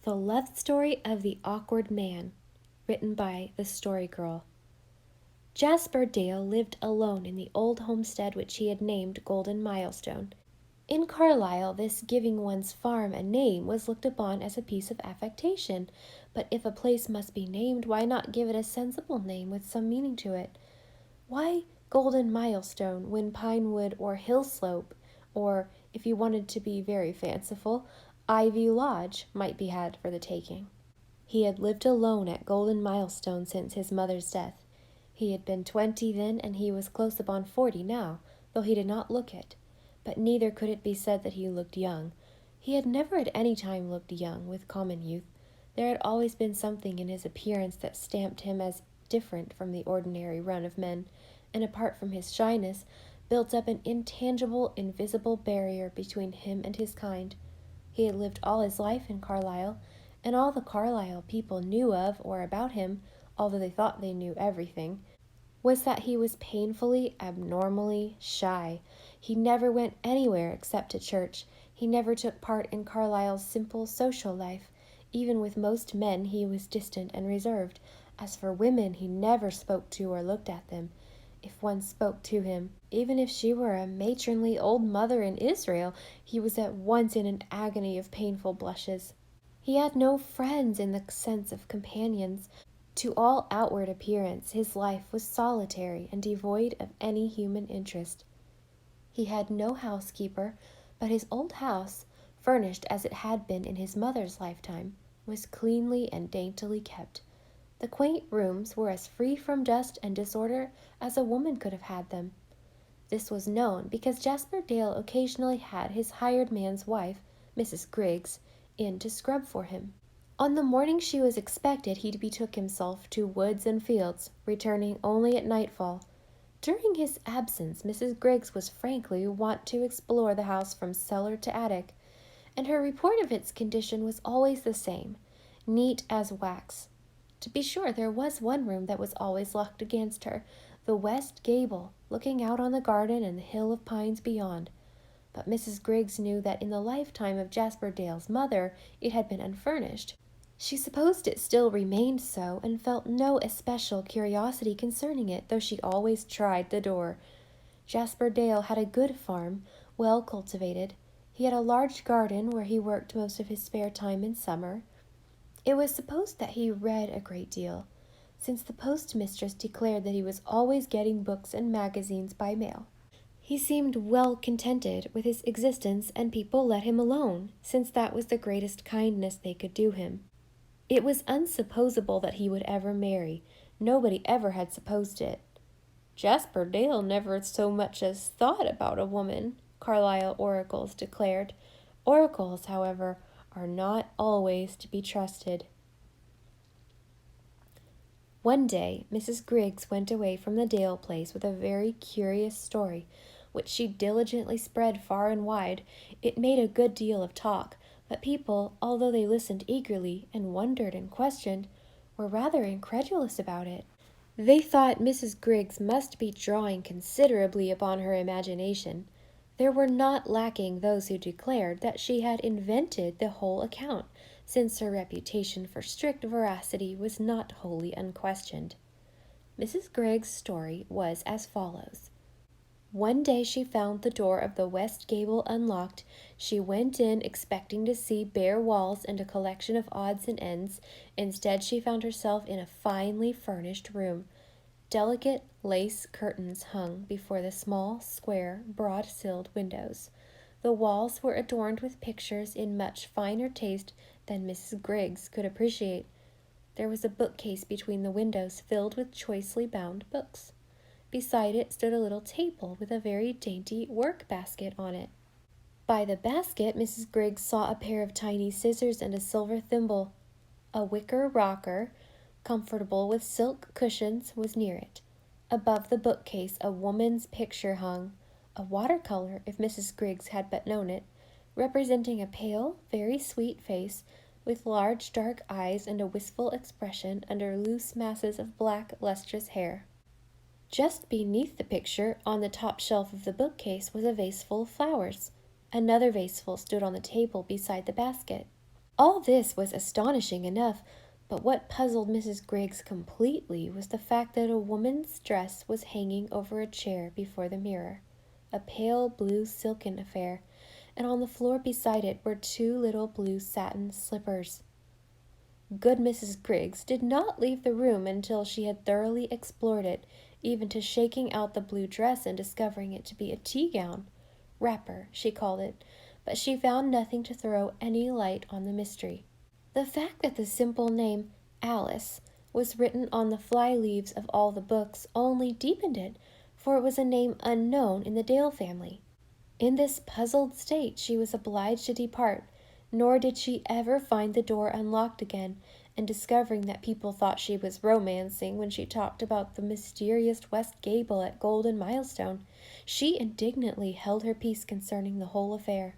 The Love Story of the Awkward Man, written by the Story Girl. Jasper Dale lived alone in the old homestead which he had named Golden Milestone. In Carlisle, this giving one's farm a name was looked upon as a piece of affectation, but if a place must be named, why not give it a sensible name with some meaning to it? Why Golden Milestone when Pinewood or Hillslope, or, if you wanted to be very fanciful, Ivy Lodge might be had for the taking? He had lived alone at Golden Milestone since his mother's death. He had been 20 then, and he was close upon 40 now, though he did not look it. But neither could it be said that he looked young. He had never at any time looked young with common youth. There had always been something in his appearance that stamped him as different from the ordinary run of men, and apart from his shyness, built up an intangible, invisible barrier between him and his kind. He had lived all his life in Carlisle, and all the Carlisle people knew of or about him, although they thought they knew everything, was that he was painfully, abnormally shy. He never went anywhere except to church. He never took part in Carlisle's simple social life. Even with most men he was distant and reserved. As for women, he never spoke to or looked at them. If one spoke to him, even if she were a matronly old mother in Israel, he was at once in an agony of painful blushes. He had no friends in the sense of companions. To all outward appearance, his life was solitary and devoid of any human interest. He had no housekeeper, but his old house, furnished as it had been in his mother's lifetime, was cleanly and daintily kept. The quaint rooms were as free from dust and disorder as a woman could have had them. This was known because Jasper Dale occasionally had his hired man's wife, Mrs. Griggs, in to scrub for him. On the morning she was expected, he betook himself to woods and fields, returning only at nightfall. During his absence, Mrs. Griggs was frankly wont to explore the house from cellar to attic, and her report of its condition was always the same, neat as wax. To be sure, there was one room that was always locked against her, the west gable, looking out on the garden and the hill of pines beyond. But Mrs. Griggs knew that in the lifetime of Jasper Dale's mother it had been unfurnished. She supposed it still remained so, and felt no especial curiosity concerning it, though she always tried the door. Jasper Dale had a good farm, well cultivated. He had a large garden where he worked most of his spare time in summer. It was supposed that he read a great deal, since the postmistress declared that he was always getting books and magazines by mail. He seemed well contented with his existence, and people let him alone, since that was the greatest kindness they could do him. It was unsupposable that he would ever marry. Nobody ever had supposed it. Jasper Dale never so much as thought about a woman, Carlisle oracles declared. Oracles, however, are not always to be trusted. One day, Mrs. Griggs went away from the Dale place with a very curious story, which she diligently spread far and wide. It made a good deal of talk, but people, although they listened eagerly and wondered and questioned, were rather incredulous about it. They thought Mrs. Griggs must be drawing considerably upon her imagination. There were not lacking those who declared that she had invented the whole account, since her reputation for strict veracity was not wholly unquestioned. Mrs. Griggs' story was as follows. One day she found the door of the west gable unlocked. She went in expecting to see bare walls and a collection of odds and ends. Instead, she found herself in a finely furnished room. Delicate lace curtains hung before the small, square, broad-silled windows. The walls were adorned with pictures in much finer taste than Mrs. Griggs could appreciate. There was a bookcase between the windows filled with choicely bound books. Beside it stood a little table with a very dainty work-basket on it. By the basket, Mrs. Griggs saw a pair of tiny scissors and a silver thimble. A wicker rocker, comfortable with silk cushions, was near it. Above the bookcase a woman's picture hung, a watercolor, if Mrs. Griggs had but known it, representing a pale, very sweet face, with large dark eyes and a wistful expression under loose masses of black, lustrous hair. Just beneath the picture, on the top shelf of the bookcase, was a vaseful of flowers. Another vaseful stood on the table beside the basket. All this was astonishing enough, but what puzzled Mrs. Griggs completely was the fact that a woman's dress was hanging over a chair before the mirror, a pale blue silken affair, and on the floor beside it were two little blue satin slippers. Good Mrs. Griggs did not leave the room until she had thoroughly explored it, even to shaking out the blue dress and discovering it to be a tea-gown. Wrapper, she called it, but she found nothing to throw any light on the mystery. The fact that the simple name, Alice, was written on the fly-leaves of all the books only deepened it, for it was a name unknown in the Dale family. In this puzzled state she was obliged to depart, nor did she ever find the door unlocked again, and discovering that people thought she was romancing when she talked about the mysterious west gable at Golden Milestone, she indignantly held her peace concerning the whole affair.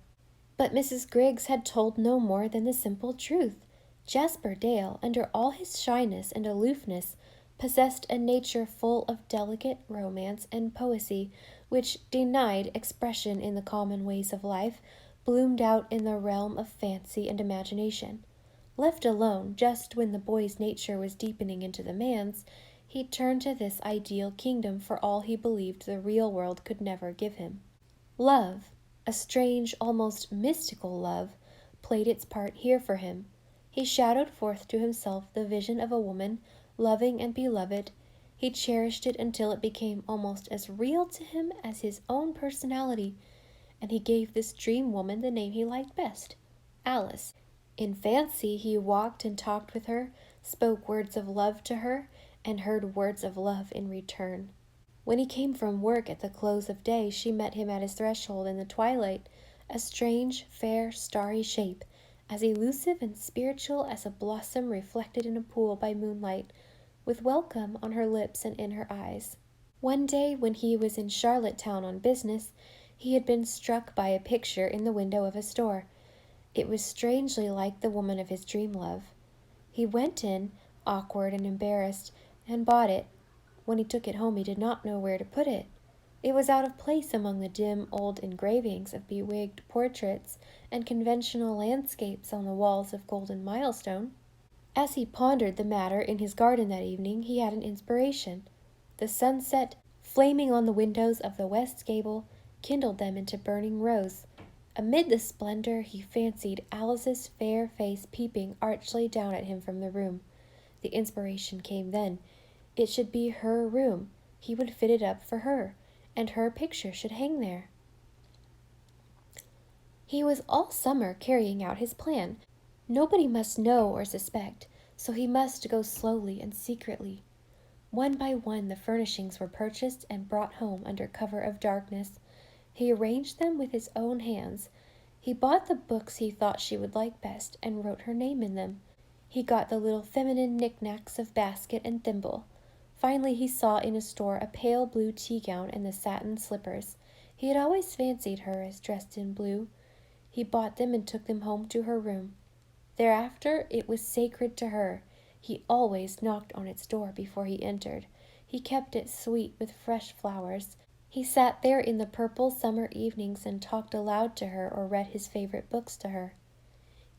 But Mrs. Griggs had told no more than the simple truth. Jasper Dale, under all his shyness and aloofness, possessed a nature full of delicate romance and poesy, which, denied expression in the common ways of life, bloomed out in the realm of fancy and imagination. Left alone, just when the boy's nature was deepening into the man's, he turned to this ideal kingdom for all he believed the real world could never give him. Love, a strange, almost mystical love, played its part here for him. He shadowed forth to himself the vision of a woman, loving and beloved. He cherished it until it became almost as real to him as his own personality, and he gave this dream woman the name he liked best, Alice. In fancy he walked and talked with her, spoke words of love to her, and heard words of love in return. When he came from work at the close of day, she met him at his threshold in the twilight, a strange, fair, starry shape, as elusive and spiritual as a blossom reflected in a pool by moonlight, with welcome on her lips and in her eyes. One day, when he was in Charlottetown on business, he had been struck by a picture in the window of a store. It was strangely like the woman of his dream love. He went in, awkward and embarrassed, and bought it. When he took it home, he did not know where to put it. It was out of place among the dim old engravings of bewigged portraits and conventional landscapes on the walls of Golden Milestone. As he pondered the matter in his garden that evening, he had an inspiration. The sunset, flaming on the windows of the west gable, kindled them into burning rose. Amid the splendor, he fancied Alice's fair face peeping archly down at him from the room. The inspiration came then. It should be her room. He would fit it up for her, and her picture should hang there. He was all summer carrying out his plan. Nobody must know or suspect, so he must go slowly and secretly. One by one the furnishings were purchased and brought home under cover of darkness. He arranged them with his own hands. He bought the books he thought she would like best and wrote her name in them. He got the little feminine knickknacks of basket and thimble. Finally he saw in a store a pale blue tea-gown and the satin slippers. He had always fancied her as dressed in blue. He bought them and took them home to her room. Thereafter it was sacred to her. He always knocked on its door before he entered. He kept it sweet with fresh flowers. He sat there in the purple summer evenings and talked aloud to her or read his favorite books to her.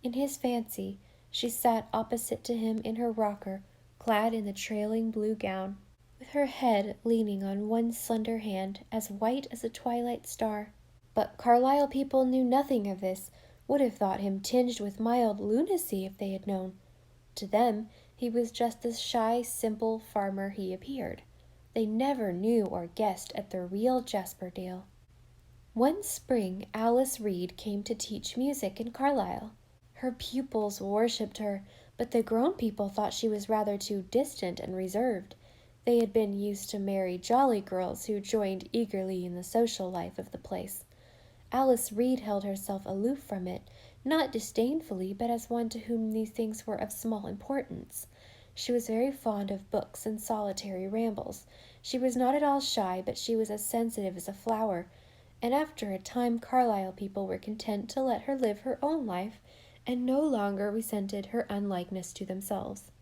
In his fancy, she sat opposite to him in her rocker, clad in the trailing blue gown, with her head leaning on one slender hand, as white as a twilight star. But Carlisle people knew nothing of this, would have thought him tinged with mild lunacy if they had known. To them, he was just the shy, simple farmer he appeared. They never knew or guessed at the real Jasper Dale. One spring, Alice Reed came to teach music in Carlisle. Her pupils worshipped her, but the grown people thought she was rather too distant and reserved. They had been used to merry, jolly girls who joined eagerly in the social life of the place. Alice Reed held herself aloof from it, not disdainfully, but as one to whom these things were of small importance. She was very fond of books and solitary rambles. She was not at all shy, but she was as sensitive as a flower, and after a time Carlisle people were content to let her live her own life, and no longer resented her unlikeness to themselves.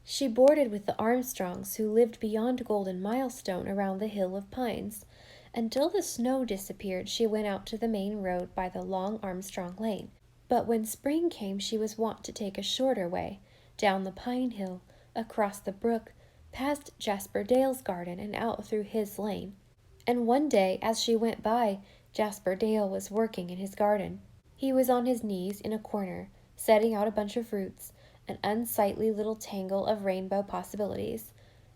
She boarded with the Armstrongs, who lived beyond Golden Milestone around the Hill of Pines. Until the snow disappeared, she went out to the main road by the long Armstrong Lane. But when spring came, she was wont to take a shorter way, down the pine hill, across the brook, past Jasper Dale's garden and out through his lane. And one day, as she went by, Jasper Dale was working in his garden. He was on his knees in a corner, setting out a bunch of roots, an unsightly little tangle of rainbow possibilities.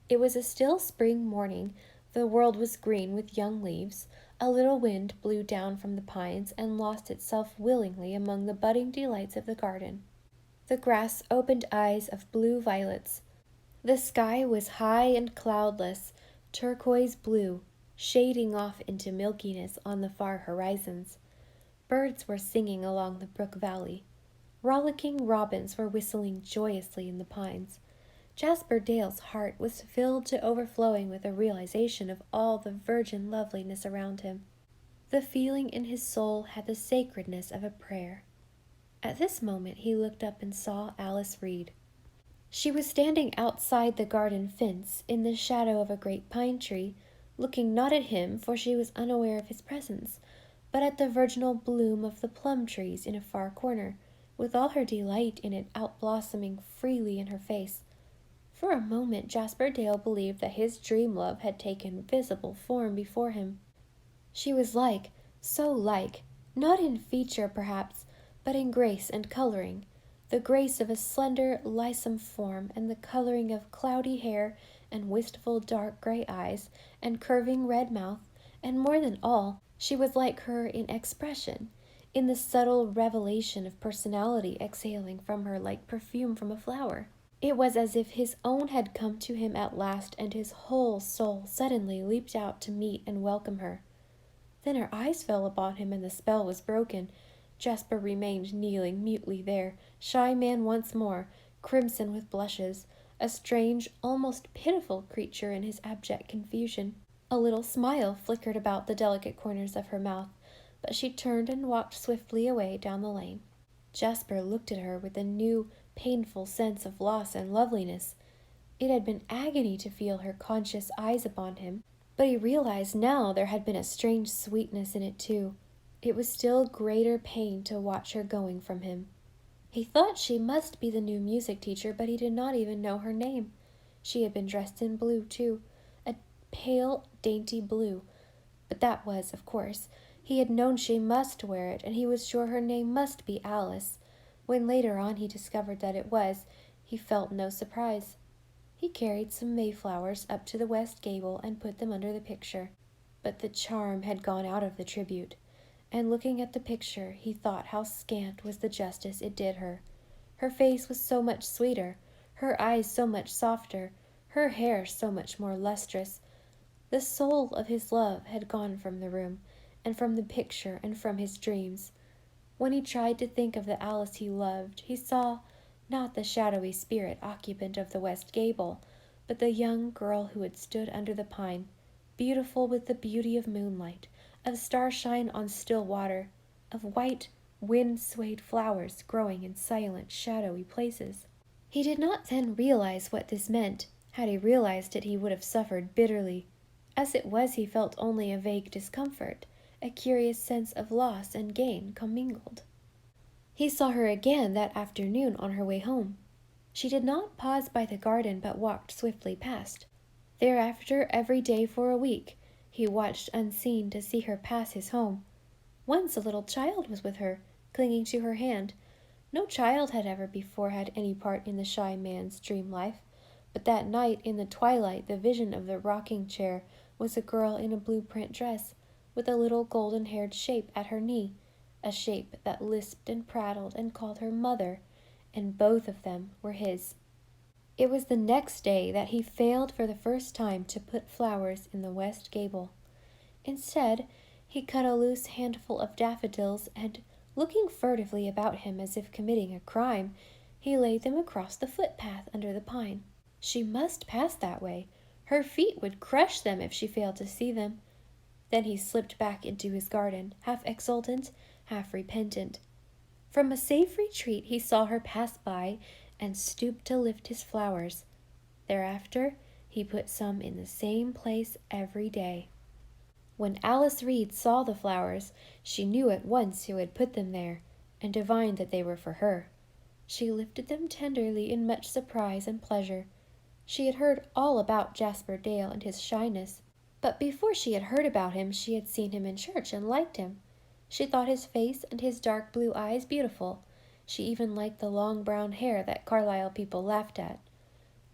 It was a still spring morning. The world was green with young leaves. A little wind blew down from the pines and lost itself willingly among the budding delights of the garden. The grass opened eyes of blue violets. The sky was high and cloudless, turquoise blue, shading off into milkiness on the far horizons. Birds were singing along the brook valley. Rollicking robins were whistling joyously in the pines. Jasper Dale's heart was filled to overflowing with a realization of all the virgin loveliness around him. The feeling in his soul had the sacredness of a prayer. At this moment he looked up and saw Alice Reed. She was standing outside the garden fence in the shadow of a great pine tree, looking not at him, for she was unaware of his presence, but at the virginal bloom of the plum trees in a far corner, with all her delight in it outblossoming freely in her face. For a moment Jasper Dale believed that his dream love had taken visible form before him. She was like, so like, not in feature perhaps, but in grace and coloring, the grace of a slender, lissom form, and the coloring of cloudy hair, and wistful dark gray eyes, and curving red mouth, and more than all, she was like her in expression, in the subtle revelation of personality exhaling from her like perfume from a flower. It was as if his own had come to him at last, and his whole soul suddenly leaped out to meet and welcome her. Then her eyes fell upon him, and the spell was broken. Jasper remained kneeling mutely there, shy man once more, crimson with blushes, a strange, almost pitiful creature in his abject confusion. A little smile flickered about the delicate corners of her mouth, but she turned and walked swiftly away down the lane. Jasper looked at her with a new, painful sense of loss and loveliness. It had been agony to feel her conscious eyes upon him, but he realized now there had been a strange sweetness in it too. It was still greater pain to watch her going from him. He thought she must be the new music teacher, but he did not even know her name. She had been dressed in blue too, a pale, dainty blue, but that was, of course, he had known she must wear it, and he was sure her name must be Alice. When later on he discovered that it was, he felt no surprise. He carried some mayflowers up to the west gable and put them under the picture, but the charm had gone out of the tribute, and looking at the picture he thought how scant was the justice it did her. Her face was so much sweeter, her eyes so much softer, her hair so much more lustrous. The soul of his love had gone from the room, and from the picture, and from his dreams. When he tried to think of the Alice he loved, he saw, not the shadowy spirit occupant of the west gable, but the young girl who had stood under the pine, beautiful with the beauty of moonlight, of starshine on still water, of white, wind-swayed flowers growing in silent, shadowy places. He did not then realize what this meant. Had he realized it, he would have suffered bitterly. As it was, he felt only a vague discomfort, a curious sense of loss and gain commingled. He saw her again that afternoon on her way home. She did not pause by the garden, but walked swiftly past. Thereafter, every day for a week, he watched unseen to see her pass his home. Once a little child was with her, clinging to her hand. No child had ever before had any part in the shy man's dream life, but that night in the twilight the vision of the rocking chair was a girl in a blue print dress, with a little golden-haired shape at her knee, a shape that lisped and prattled and called her mother, and both of them were his. It was the next day that he failed for the first time to put flowers in the west gable. Instead, he cut a loose handful of daffodils, and, looking furtively about him as if committing a crime, he laid them across the footpath under the pine. She must pass that way. Her feet would crush them if she failed to see them. Then he slipped back into his garden, half exultant, half repentant. From a safe retreat he saw her pass by and stooped to lift his flowers. Thereafter he put some in the same place every day. When Alice Reed saw the flowers, she knew at once who had put them there. and divined that they were for her. She lifted them tenderly in much surprise and pleasure. She had heard all about Jasper Dale and his shyness, but before she had heard about him, she had seen him in church and liked him. She thought his face and his dark blue eyes beautiful. She even liked the long brown hair that Carlisle people laughed at.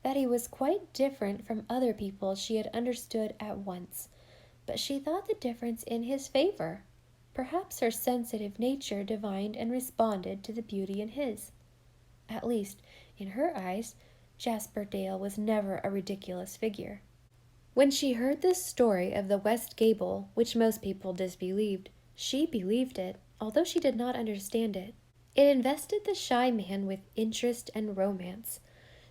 That he was quite different from other people she had understood at once, but she thought the difference in his favor. Perhaps her sensitive nature divined and responded to the beauty in his. At least, in her eyes, Jasper Dale was never a ridiculous figure. When she heard this story of the west gable, which most people disbelieved, she believed it, although she did not understand it. It invested the shy man with interest and romance.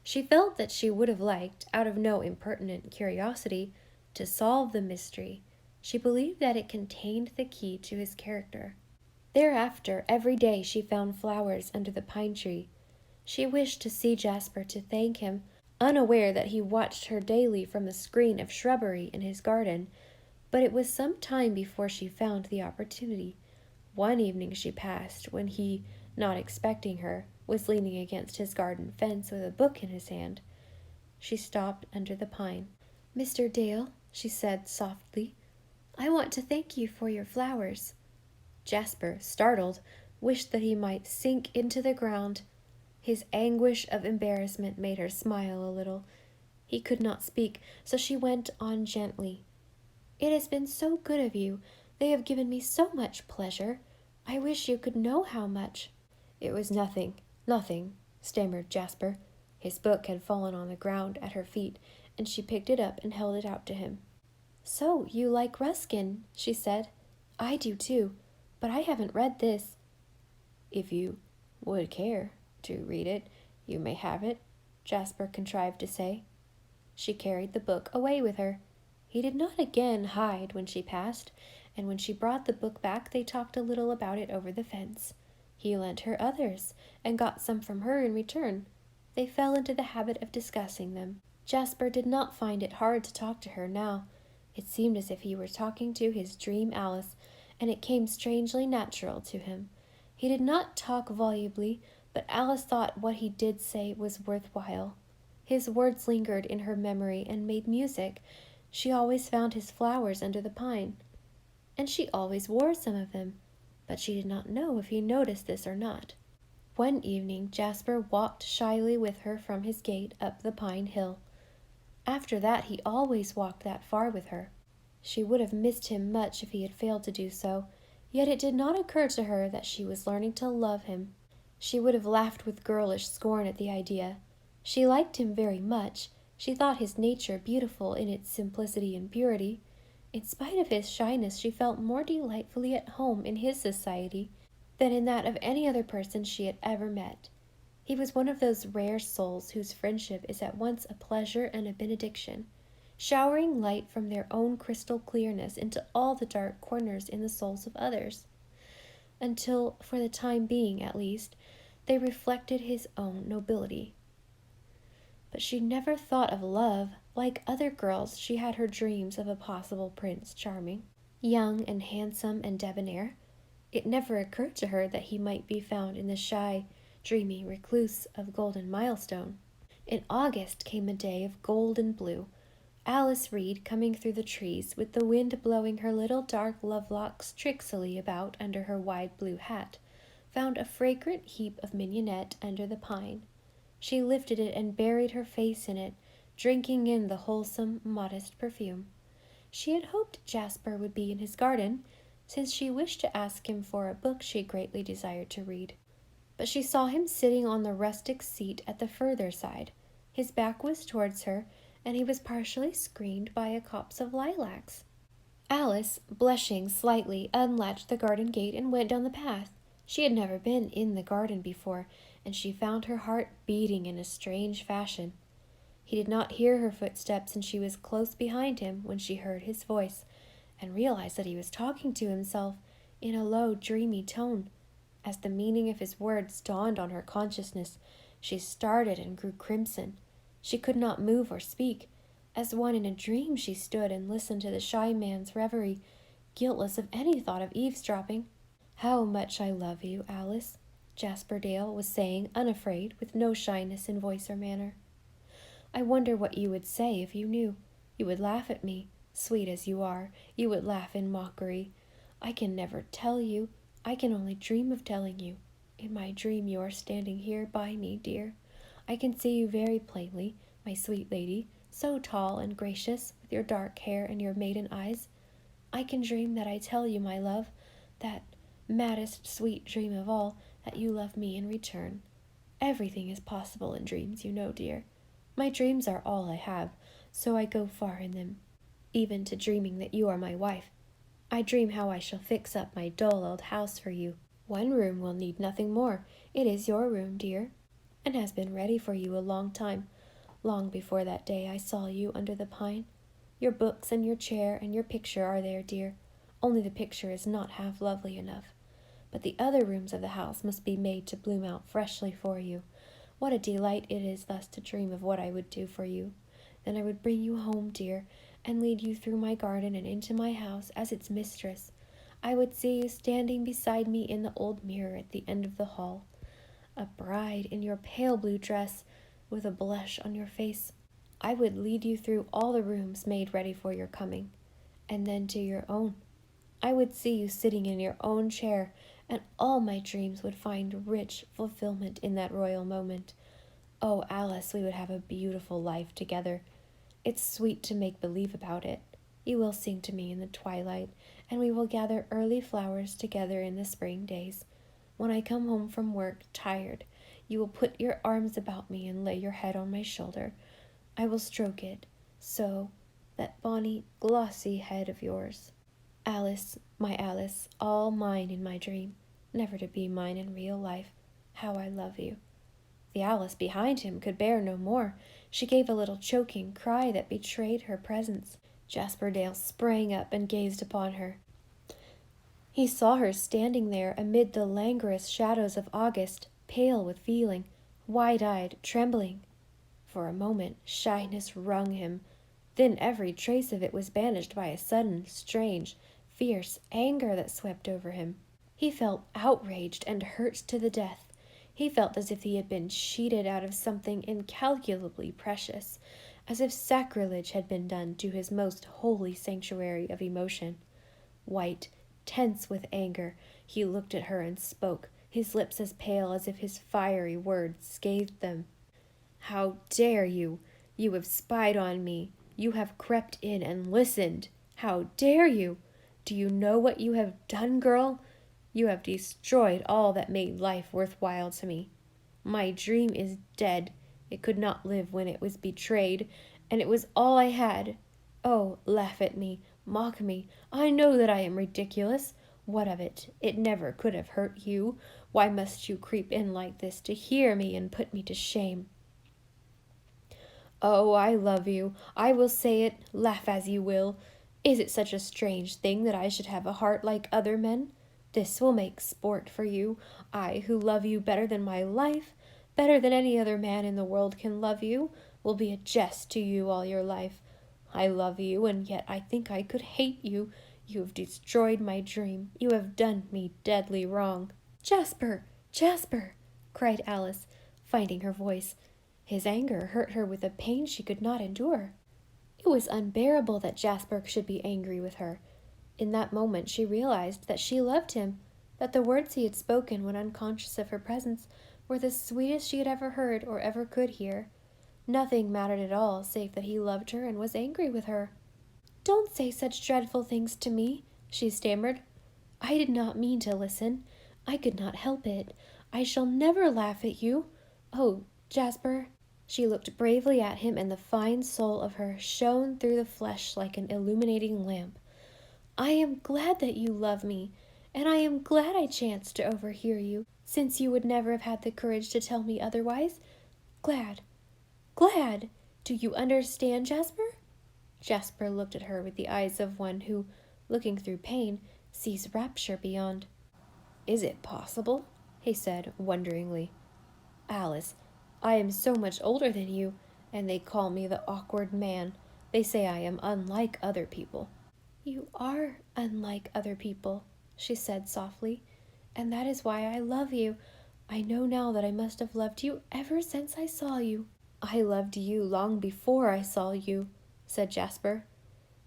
She felt that she would have liked, out of no impertinent curiosity, to solve the mystery. She believed that it contained the key to his character. Thereafter, every day she found flowers under the pine tree. She wished to see Jasper to thank him, unaware that he watched her daily from a screen of shrubbery in his garden, but it was some time before she found the opportunity. One evening she passed, when he, not expecting her, was leaning against his garden fence with a book in his hand. She stopped under the pine. "Mr. Dale," she said softly, "I want to thank you for your flowers." Jasper, startled, wished that he might sink into the ground. His anguish of embarrassment made her smile a little. He could not speak, so she went on gently. "It has been so good of you. They have given me so much pleasure. I wish you could know how much." "It was nothing, nothing," stammered Jasper. His book had fallen on the ground at her feet, and she picked it up and held it out to him. "So you like Ruskin," she said. "I do too, but I haven't read this." "If you would care to read it, you may have it," Jasper contrived to say. She carried the book away with her. He did not again hide when she passed, and when she brought the book back they talked a little about it over the fence. He lent her others, and got some from her in return. They fell into the habit of discussing them. Jasper did not find it hard to talk to her now. It seemed as if he were talking to his dream Alice, and it came strangely natural to him. He did not talk volubly, but Alice thought what he did say was worthwhile. His words lingered in her memory and made music. She always found his flowers under the pine, and she always wore some of them, but she did not know if he noticed this or not. One evening Jasper walked shyly with her from his gate up the pine hill. After that he always walked that far with her. She would have missed him much if he had failed to do so, yet it did not occur to her that she was learning to love him. She would have laughed with girlish scorn at the idea. She liked him very much. She thought his nature beautiful in its simplicity and purity. In spite of his shyness, she felt more delightfully at home in his society than in that of any other person she had ever met. He was one of those rare souls whose friendship is at once a pleasure and a benediction, showering light from their own crystal clearness into all the dark corners in the souls of others, until, for the time being at least, they reflected his own nobility. But she never thought of love. Like other girls, she had her dreams of a possible Prince Charming, young and handsome and debonair. It never occurred to her that he might be found in the shy, dreamy recluse of Golden Milestone. In August came a day of golden blue. Alice Reed, coming through the trees, with the wind blowing her little dark love-locks tricksily about under her wide blue hat, found a fragrant heap of mignonette under the pine. She lifted it and buried her face in it, drinking in the wholesome, modest perfume. She had hoped Jasper would be in his garden, since she wished to ask him for a book she greatly desired to read. But she saw him sitting on the rustic seat at the further side. His back was towards her, and he was partially screened by a copse of lilacs. Alice, blushing slightly, unlatched the garden gate and went down the path. She had never been in the garden before, and she found her heart beating in a strange fashion. He did not hear her footsteps, and she was close behind him when she heard his voice, and realized that he was talking to himself in a low, dreamy tone. As the meaning of his words dawned on her consciousness, she started and grew crimson. She could not move or speak. As one in a dream she stood and listened to the shy man's reverie, guiltless of any thought of eavesdropping. "How much I love you, Alice," Jasper Dale was saying, unafraid, with no shyness in voice or manner. I wonder what you would say if you knew. You would laugh at me, sweet as you are. You would laugh in mockery. I can never tell you. I can only dream of telling you. In my dream you are standing here by me, dear. I can see you very plainly, my sweet lady, so tall and gracious, with your dark hair and your maiden eyes. I can dream that I tell you, my love, that maddest sweet dream of all, that you love me in return. Everything is possible in dreams, you know, dear. My dreams are all I have, so I go far in them, even to dreaming that you are my wife. I dream how I shall fix up my dull old house for you. One room will need nothing more. It is your room, dear, and has been ready for you a long time, long before that day I saw you under the pine. Your books and your chair and your picture are there, dear, only the picture is not half lovely enough. But the other rooms of the house must be made to bloom out freshly for you. What a delight it is thus to dream of what I would do for you. Then I would bring you home, dear, and lead you through my garden and into my house as its mistress. I would see you standing beside me in the old mirror at the end of the hall, a bride in your pale blue dress, with a blush on your face. I would lead you through all the rooms made ready for your coming, and then to your own. I would see you sitting in your own chair, and all my dreams would find rich fulfillment in that royal moment. Oh, Alice, we would have a beautiful life together. It's sweet to make believe about it. You will sing to me in the twilight, and we will gather early flowers together in the spring days. When I come home from work, tired, you will put your arms about me and lay your head on my shoulder. I will stroke it, so, that bonny, glossy head of yours. Alice, my Alice, all mine in my dream, never to be mine in real life. How I love you. The Alice behind him could bear no more. She gave a little choking cry that betrayed her presence. Jasper Dale sprang up and gazed upon her. He saw her standing there amid the languorous shadows of August, pale with feeling, wide-eyed, trembling. For a moment shyness wrung him. Then every trace of it was banished by a sudden, strange, fierce anger that swept over him. He felt outraged and hurt to the death. He felt as if he had been cheated out of something incalculably precious, as if sacrilege had been done to his most holy sanctuary of emotion. White, tense with anger, he looked at her and spoke, his lips as pale as if his fiery words scathed them. How dare you? You have spied on me. You have crept in and listened. How dare you? Do you know what you have done, girl? You have destroyed all that made life worthwhile to me. My dream is dead. It could not live when it was betrayed, and it was all I had. Oh, laugh at me, mock me. I know that I am ridiculous. What of it? It never could have hurt you. Why must you creep in like this to hear me and put me to shame? Oh, I love you. I will say it, laugh as you will. Is it such a strange thing that I should have a heart like other men? This will make sport for you. I, who love you better than my life, better than any other man in the world can love you, will be a jest to you all your life. I love you, and yet I think I could hate you. You have destroyed my dream. You have done me deadly wrong. Jasper! Jasper! Cried Alice, finding her voice. His anger hurt her with a pain she could not endure. It was unbearable that Jasper should be angry with her. In that moment she realized that she loved him, that the words he had spoken when unconscious of her presence were the sweetest she had ever heard or ever could hear. Nothing mattered at all save that he loved her and was angry with her. "Don't say such dreadful things to me," she stammered. "I did not mean to listen. I could not help it. I shall never laugh at you. Oh, Jasper." She looked bravely at him, and the fine soul of her shone through the flesh like an illuminating lamp. "I am glad that you love me, and I am glad I chanced to overhear you, since you would never have had the courage to tell me otherwise. Glad. Glad. Do you understand, Jasper?" Jasper looked at her with the eyes of one who, looking through pain, sees rapture beyond. "Is it possible?" he said wonderingly. "Alice, I am so much older than you, and they call me the awkward man. They say I am unlike other people." "You are unlike other people," she said softly, "and that is why I love you. I know now that I must have loved you ever since I saw you." "I loved you long before I saw you," said Jasper.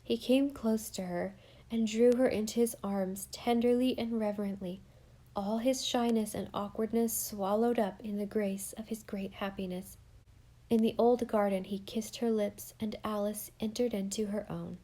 He came close to her and drew her into his arms tenderly and reverently, all his shyness and awkwardness swallowed up in the grace of his great happiness. In the old garden he kissed her lips, and Alice entered into her own.